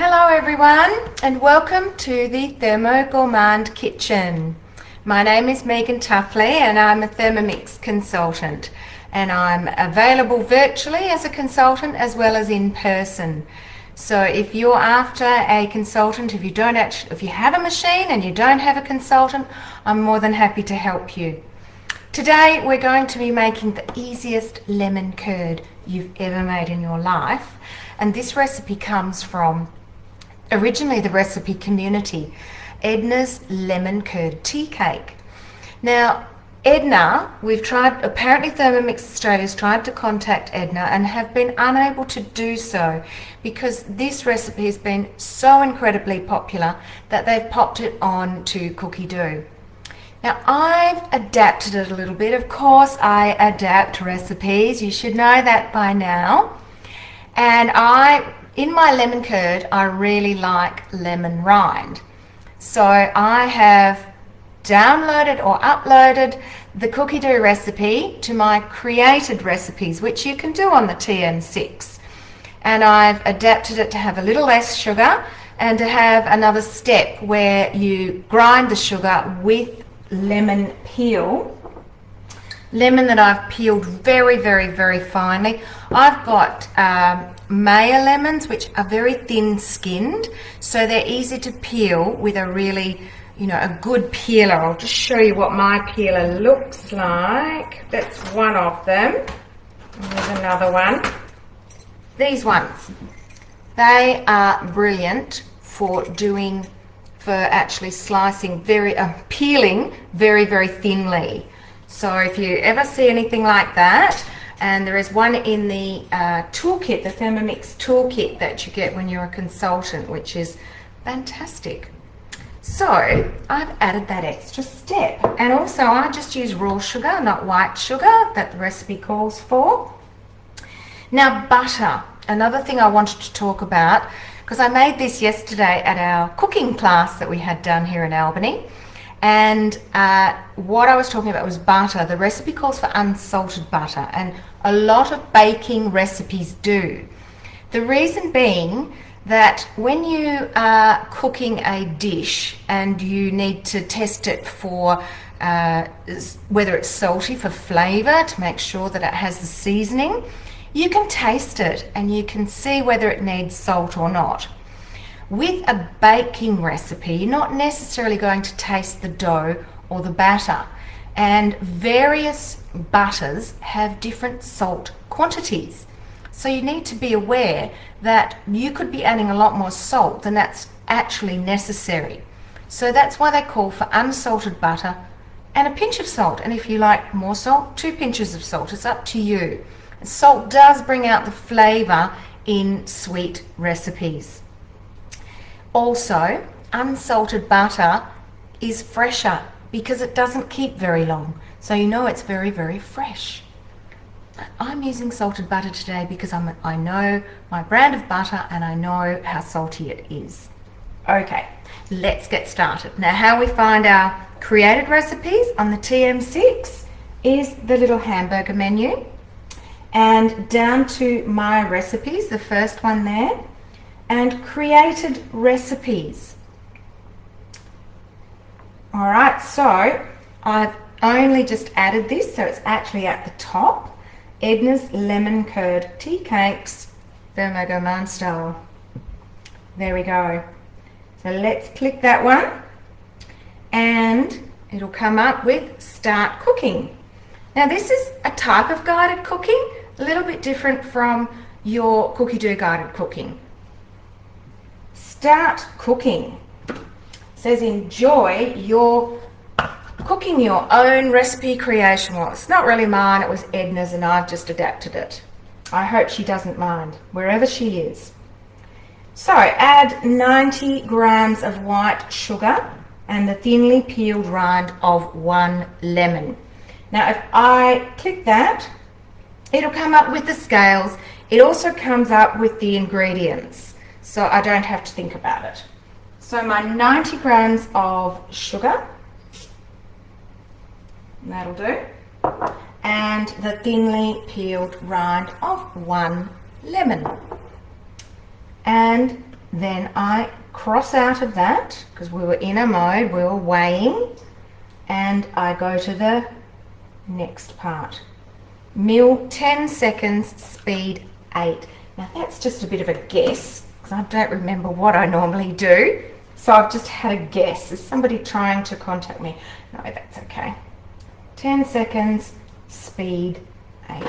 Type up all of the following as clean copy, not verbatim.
Hello everyone and welcome to the Thermo Gourmand Kitchen. My name is Megan Tuffley and I'm a Thermomix consultant, and I'm available virtually as a consultant as well as in person. So if you're after a consultant, if you have a machine and you don't have a consultant, I'm more than happy to help you. Today we're going to be making the easiest lemon curd you've ever made in your life, and this recipe comes from originally the recipe community, Edna's lemon curd tea cake. Now Edna, apparently Thermomix Australia's tried to contact Edna and have been unable to do so because this recipe has been so incredibly popular that they've popped it on to Cookie Dough. Now I've adapted it a little bit. Of course I adapt recipes, you should know that by now. And in my lemon curd, I really like lemon rind. So I have downloaded or uploaded the Cookie Dough recipe to my created recipes, which you can do on the TM6. And I've adapted it to have a little less sugar and to have another step where you grind the sugar with lemon peel. Lemon that I've peeled very, very, very finely. I've got Mayer lemons, which are very thin skinned, so they're easy to peel with a really, a good peeler. I'll just show you what my peeler looks like. That's one of them. There's another one. These ones, they are brilliant for actually slicing peeling very, very thinly. So if you ever see anything like that, and there is one in the toolkit, the Thermomix toolkit that you get when you're a consultant, which is fantastic. So I've added that extra step, and also I just use raw sugar, not white sugar that the recipe calls for. Now butter, another thing I wanted to talk about, because I made this yesterday at our cooking class that we had done here in Albany. And what I was talking about was butter. The recipe calls for unsalted butter, and a lot of baking recipes do. The reason being that when you are cooking a dish and you need to test it for whether it's salty for flavor, to make sure that it has the seasoning, you can taste it and you can see whether it needs salt or not. With a baking recipe, you're not necessarily going to taste the dough or the batter, and various butters have different salt quantities. So you need to be aware that you could be adding a lot more salt than that's actually necessary. So that's why they call for unsalted butter and a pinch of salt. And if you like more salt, 2 pinches of salt. It's up to you. Salt does bring out the flavor in sweet recipes. Also, unsalted butter is fresher because it doesn't keep very long, so it's very, very fresh. I'm using salted butter today because I know my brand of butter and I know how salty it is. Okay, let's get started. Now, how we find our created recipes on the TM6 is the little hamburger menu, and down to my recipes, the first one there, and created recipes. All right, so I've only just added this, so it's actually at the top. Edna's lemon curd tea cakes, Thermo Gourmand style. There we go. So let's click that one, and it'll come up with start cooking. Now this is a type of guided cooking, a little bit different from your Cookie Dough guided cooking. Start cooking. It says enjoy your cooking your own recipe creation. Well, it's not really mine, it was Edna's and I've just adapted it. I hope she doesn't mind, wherever she is. So add 90 grams of white sugar and the thinly peeled rind of 1 lemon. Now if I click that, it'll come up with the scales. It also comes up with the ingredients, so I don't have to think about it. So my 90 grams of sugar, that'll do, and the thinly peeled rind of 1 lemon. And then I cross out of that because we were in a mode, we were weighing, and I go to the next part. Mill 10 seconds, speed 8. Now that's just a bit of a guess because I don't remember what I normally do. So I've just had a guess. Is somebody trying to contact me? No, that's okay. 10 seconds, speed 8.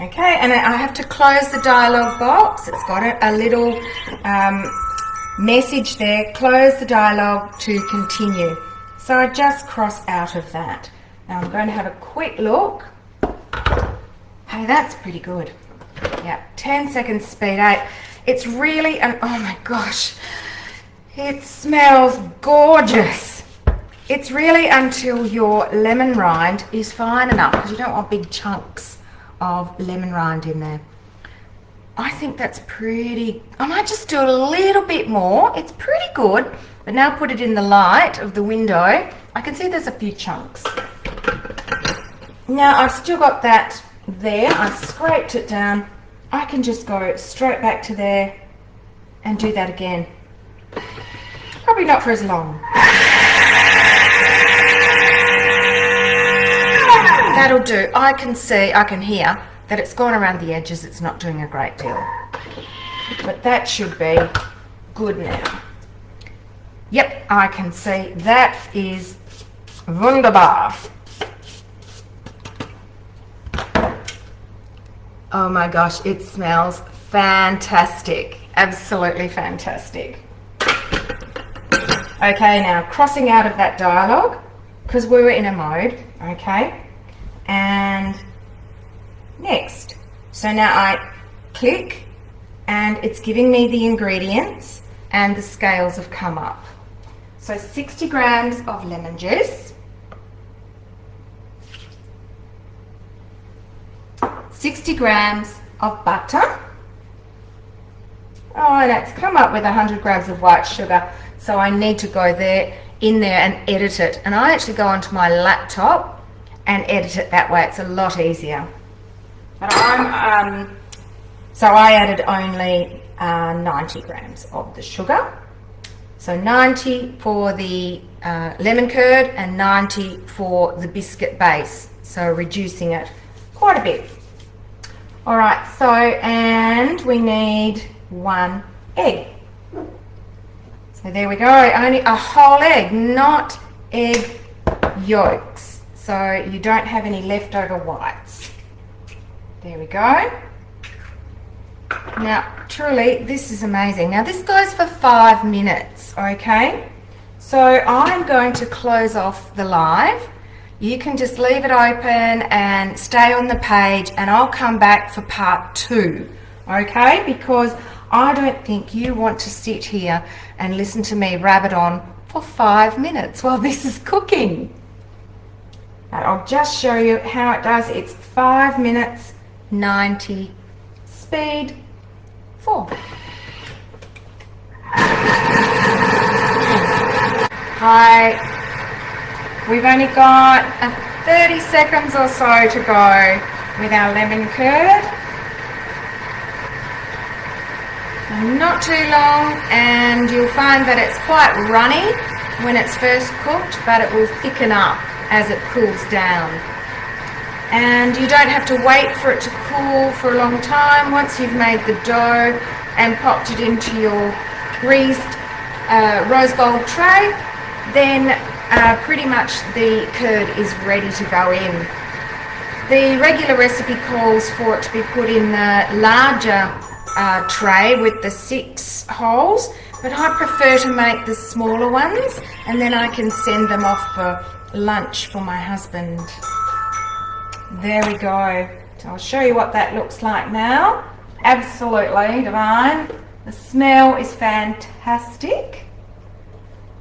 Okay, and I have to close the dialog box. It's got a little message there, close the dialog to continue. So I just cross out of that. Now I'm going to have a quick look. Hey, that's pretty good. Yeah, 10 seconds, speed 8. It's really, oh my gosh, it smells gorgeous. It's really until your lemon rind is fine enough because you don't want big chunks of lemon rind in there. I think that's pretty, I might just do a little bit more. It's pretty good, but now put it in the light of the window. I can see there's a few chunks. Now I've still got that there. I scraped it down. I can just go straight back to there and do that again. Probably not for as long. That'll do. I can see, I can hear that it's gone around the edges. It's not doing a great deal. But that should be good now. Yep, I can see that is wunderbar. Oh my gosh, it smells fantastic. Absolutely fantastic. Okay, now crossing out of that dialogue because we were in a mode, okay? And next. So now I click and it's giving me the ingredients and the scales have come up. So 60 grams of lemon juice, 60 grams of butter. Oh, and it's come up with 100 grams of white sugar. So I need to go in there and edit it. And I actually go onto my laptop and edit it that way. It's a lot easier. But so I added only 90 grams of the sugar. So 90 for the lemon curd and 90 for the biscuit base. So reducing it quite a bit. All right, so, and we need 1 egg. So there we go, only a whole egg, not egg yolks. So you don't have any leftover whites. There we go. Now, truly, this is amazing. Now, this goes for 5 minutes, okay? So I'm going to close off the live. You can just leave it open and stay on the page, and I'll come back for part 2, okay? Because I don't think you want to sit here and listen to me rabbit on for 5 minutes while this is cooking. I'll just show you how it does. It's 5 minutes, 90, speed 4. Hi. We've only got 30 seconds or so to go with our lemon curd. Not too long, and you'll find that it's quite runny when it's first cooked, but it will thicken up as it cools down. And you don't have to wait for it to cool for a long time. Once you've made the dough and popped it into your greased rose gold tray, then pretty much the curd is ready to go in. The regular recipe calls for it to be put in the larger tray with the 6 holes, but I prefer to make the smaller ones, and then I can send them off for lunch for my husband. There we go. So I'll show you what that looks like now. Absolutely divine. The smell is fantastic.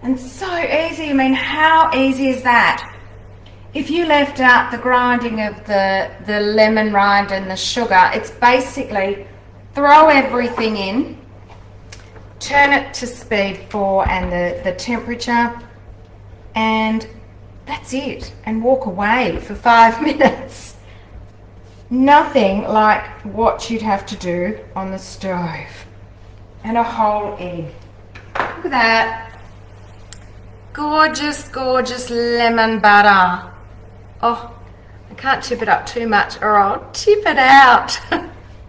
And so easy. I mean, how easy is that? If you left out the grinding of the lemon rind and the sugar, it's basically throw everything in, turn it to speed 4 and the temperature, and that's it, and walk away for 5 minutes. Nothing like what you'd have to do on the stove. And a whole egg. Look at that. Gorgeous, gorgeous lemon butter. Oh, I can't tip it up too much or I'll tip it out.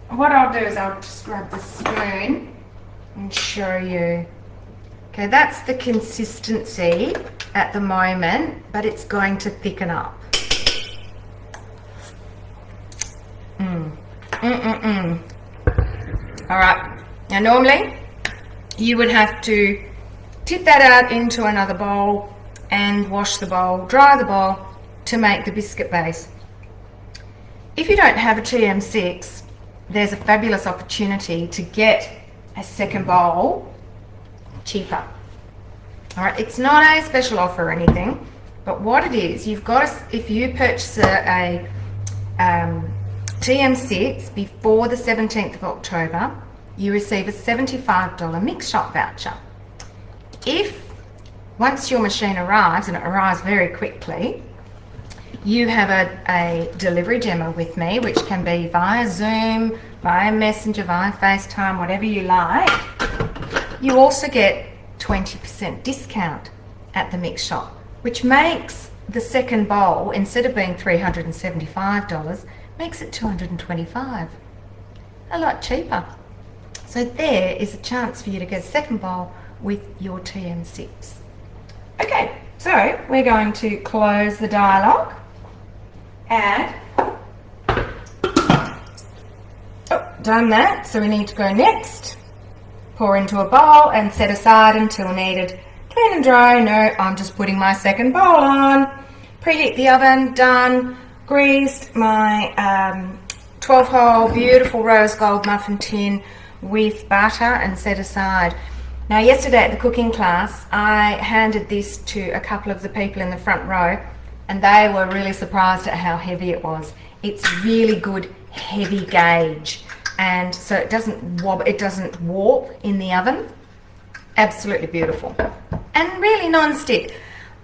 What I'll do is I'll just grab the spoon and show you. Okay, that's the consistency at the moment, but it's going to thicken up. All right, now normally you would have to tip that out into another bowl and wash the bowl, dry the bowl to make the biscuit base. If you don't have a TM6, there's a fabulous opportunity to get a second bowl cheaper. All right, it's not a special offer or anything, but what it is, you've got to, if you purchase a TM6 before the 17th of October, you receive a $75 mix shop voucher. If once your machine arrives, and it arrives very quickly, you have a delivery demo with me, which can be via Zoom, via Messenger, via FaceTime, whatever you like. You also get 20% discount at the mix shop, which makes the second bowl, instead of being $375, makes it $225. A lot cheaper. So there is a chance for you to get a second bowl with your TM6. Okay, so we're going to close the dialogue and done that, so we need to go next. Pour into a bowl and set aside until needed. Clean and dry. No, I'm just putting my second bowl on. Preheat the oven, done. Greased my 12-hole beautiful rose gold muffin tin with butter and set aside. Now yesterday at the cooking class I handed this to a couple of the people in the front row and they were really surprised at how heavy it was. It's really good heavy gauge, and so it doesn't wobble, it doesn't warp in the oven. Absolutely beautiful and really non-stick.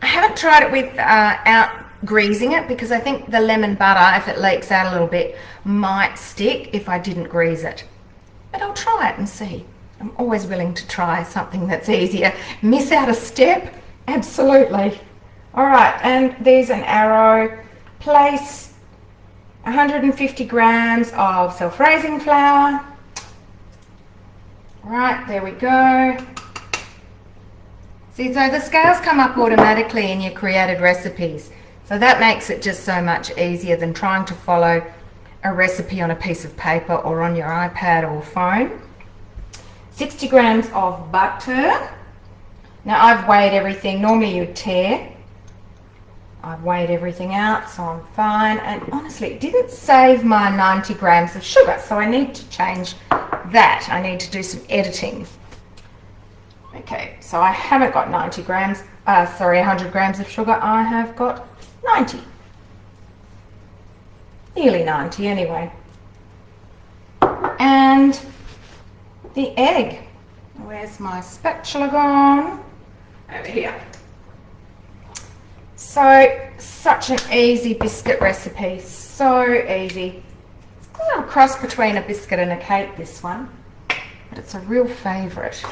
I haven't tried it without greasing it because I think the lemon butter, if it leaks out a little bit, might stick if I didn't grease it. But I'll try it and see. I'm always willing to try something that's easier. Miss out a step? Absolutely. All right, and there's an arrow. Place 150 grams of self-raising flour. Right, there we go. See, so the scales come up automatically in your created recipes. So that makes it just so much easier than trying to follow a recipe on a piece of paper or on your iPad or phone. 60 grams of butter. Now I've weighed everything. Normally you'd tear. I've weighed everything out, so I'm fine. And honestly, it didn't save my 90 grams of sugar, so I need to change that. I need to do some editing. Okay, so I haven't got 100 grams of sugar. I have got 90. Nearly 90 anyway. And the egg. Where's my spatula gone? Over here. So, such an easy biscuit recipe. So easy. It's a little cross between a biscuit and a cake, this one. But it's a real favourite.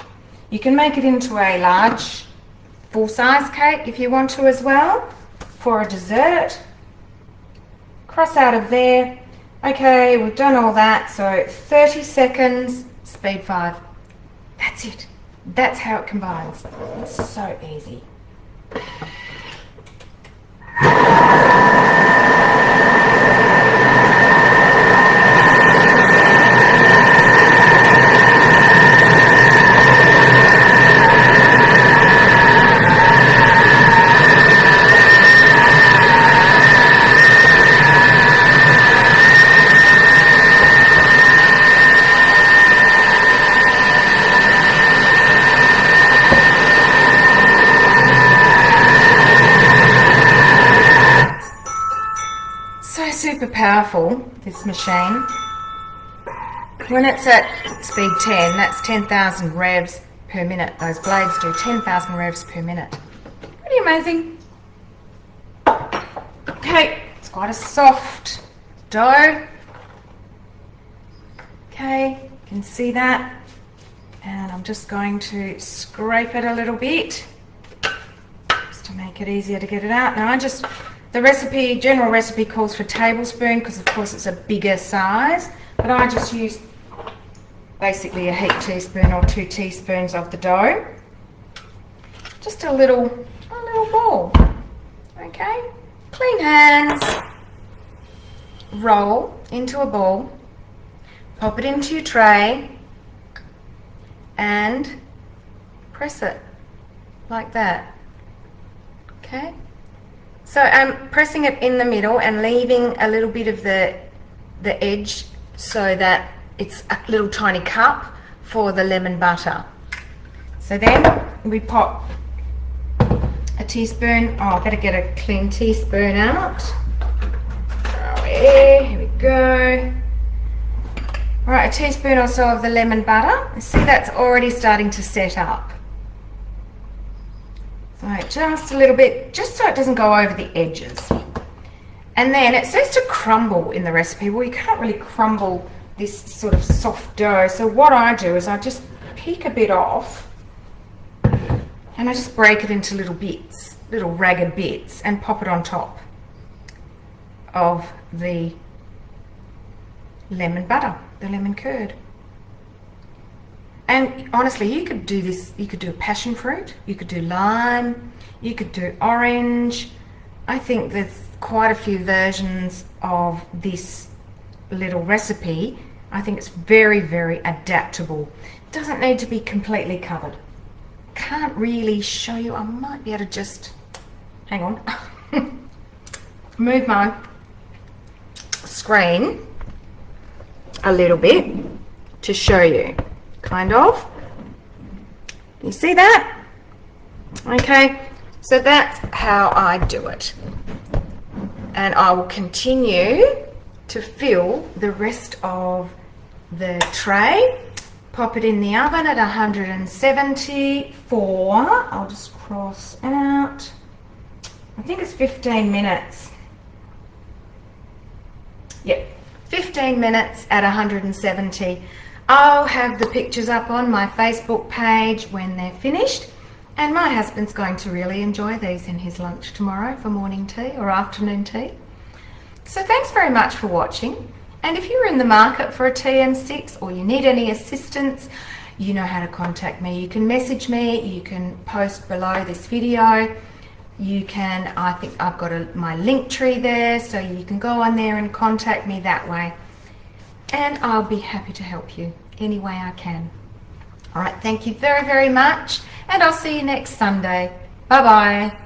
You can make it into a large, full-size cake if you want to as well, for a dessert. Cross out of there. Okay, we've done all that, so 30 seconds, speed 5. That's it. That's how it combines. It's so easy. Super powerful, this machine. When it's at speed 10, that's 10,000 revs, per minute. Those blades do 10,000 revs per minute. Pretty amazing. Okay, it's quite a soft dough. Okay, you can see that. And I'm just going to scrape it a little bit just to make it easier to get it out. Now the recipe, general recipe calls for tablespoon because of course it's a bigger size, but I just use basically a heaped teaspoon or 2 teaspoons of the dough. Just a little ball. Okay, clean hands, roll into a ball, pop it into your tray and press it like that. Okay, so I'm pressing it in the middle and leaving a little bit of the edge so that it's a little tiny cup for the lemon butter. So then we pop a teaspoon. Oh, I better get a clean teaspoon out. Oh, yeah, here we go. Right, a teaspoon or so of the lemon butter. See, that's already starting to set up. So just a little bit, just so it doesn't go over the edges. And then it says to crumble in the recipe. Well, you can't really crumble this sort of soft dough. So what I do is I just pick a bit off and I just break it into little bits, little ragged bits, and pop it on top of the lemon butter, the lemon curd. And honestly, you could do this, you could do a passion fruit, you could do lime, you could do orange. I think there's quite a few versions of this little recipe. I think it's very, very adaptable. It doesn't need to be completely covered. Can't really show you. I might be able to just, hang on, move my screen a little bit to show you, kind of. You see that? Okay, so that's how I do it. And I will continue to fill the rest of the tray. Pop it in the oven at 170 for, I'll just cross out, I think it's 15 minutes. Yep, 15 minutes at 170. I'll have the pictures up on my Facebook page when they're finished, and my husband's going to really enjoy these in his lunch tomorrow for morning tea or afternoon tea. So thanks very much for watching, and if you're in the market for a TM6 or you need any assistance, you know how to contact me. You can message me, you can post below this video, you can, I think I've got my link tree there, so you can go on there and contact me that way, and I'll be happy to help you any way I can. All right, thank you very, very much, and I'll see you next Sunday. Bye-bye.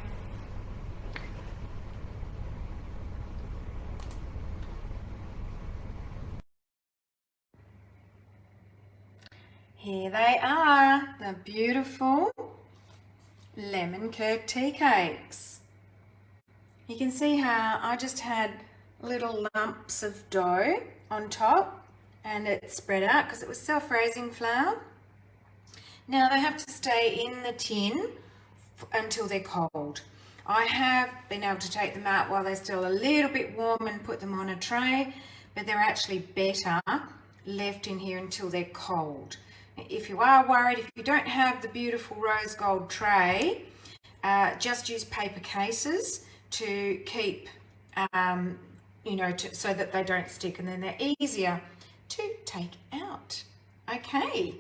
Here they are, the beautiful lemon curd tea cakes. You can see how I just had little lumps of dough on top and it spread out because it was self-raising flour. Now they have to stay in the tin until they're cold. I have been able to take them out while they're still a little bit warm and put them on a tray, but they're actually better left in here until they're cold. If you are worried, if you don't have the beautiful rose gold tray, just use paper cases to keep, you know, so that they don't stick, and then they're easier to take out. Okay.